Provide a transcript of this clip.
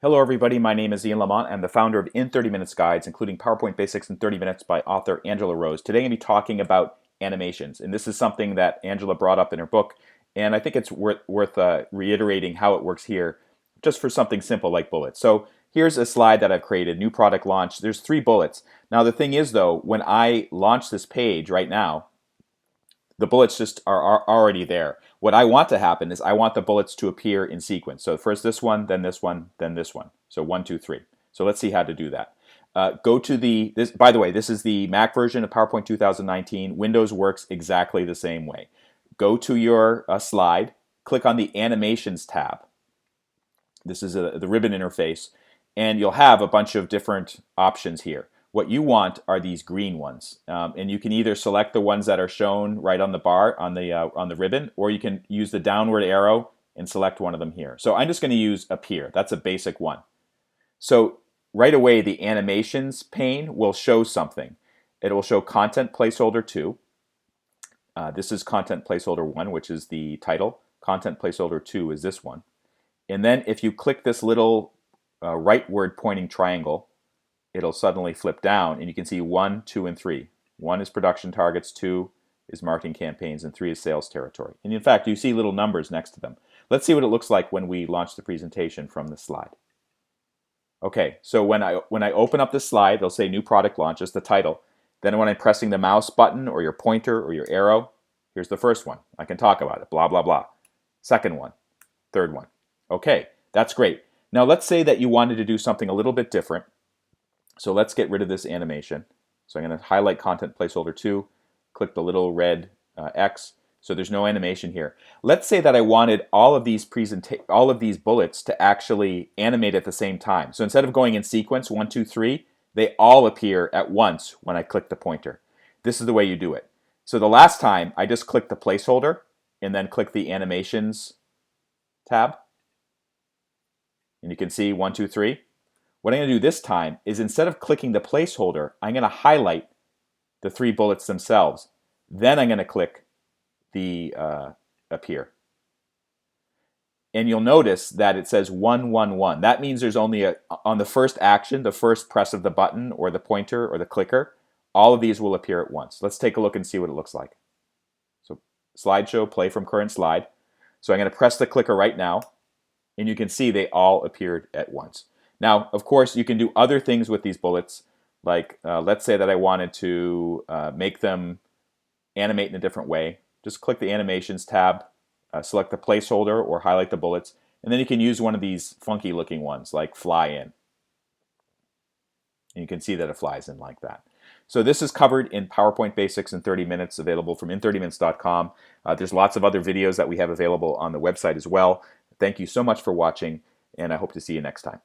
Hello everybody, my name is Ian Lamont. I'm the founder of In 30 Minutes Guides, including PowerPoint Basics in 30 Minutes by author Angela Rose. Today I'm going to be talking about animations, and this is something that Angela brought up in her book, and I think it's worth reiterating how it works here, just for something simple like bullets. So here's a slide that I've created, new product launch. There's 3 bullets. Now the thing is though, when I launch this page right now, the bullets just are already there. What I want to happen is I want the bullets to appear in sequence. So first this one, then this one, then this one. So 1, 2, 3. So let's see how to do that. Go to this. By the way, this is the Mac version of PowerPoint 2019. Windows works exactly the same way. Go to your slide, click on the Animations tab. This is the ribbon interface, and you'll have a bunch of different options here. What you want are these green ones, and you can either select the ones that are shown right on the bar on the ribbon, or you can use the downward arrow and select one of them here. So I'm just going to use appear. That's a basic one. So right away, the animations pane will show something. It will show content placeholder 2. This is content placeholder 1, which is the title. Content placeholder 2 is this one. And then if you click this little rightward pointing triangle, it'll suddenly flip down, and you can see 1, 2, and 3. 1 is production targets, 2 is marketing campaigns, and 3 is sales territory. And in fact, you see little numbers next to them. Let's see what it looks like when we launch the presentation from this slide. Okay, so when I open up this slide, it'll say new product launch, just the title. Then when I'm pressing the mouse button or your pointer or your arrow, here's the first one. I can talk about it, blah, blah, blah. Second one, third one. Okay, that's great. Now let's say that you wanted to do something a little bit different. So let's get rid of this animation. So I'm going to highlight content placeholder 2, click the little red X, so there's no animation here. Let's say that I wanted all of these bullets to actually animate at the same time. So instead of going in sequence 1, 2, 3, they all appear at once when I click the pointer. This is the way you do it. So the last time I just clicked the placeholder and then click the animations tab, and you can see 1, 2, 3. What I'm going to do this time is instead of clicking the placeholder, I'm going to highlight the 3 bullets themselves. Then I'm going to click the appear. And you'll notice that it says 1, 1, 1. That means there's only on the first action, the first press of the button or the pointer or the clicker, all of these will appear at once. Let's take a look and see what it looks like. So slideshow, play from current slide. So I'm going to press the clicker right now, and you can see they all appeared at once. Now, of course, you can do other things with these bullets, like let's say that I wanted to make them animate in a different way. Just click the Animations tab, select the placeholder or highlight the bullets, and then you can use one of these funky looking ones like fly in. And you can see that it flies in like that. So this is covered in PowerPoint Basics in 30 Minutes, available from in30minutes.com. There's lots of other videos that we have available on the website as well. Thank you so much for watching, and I hope to see you next time.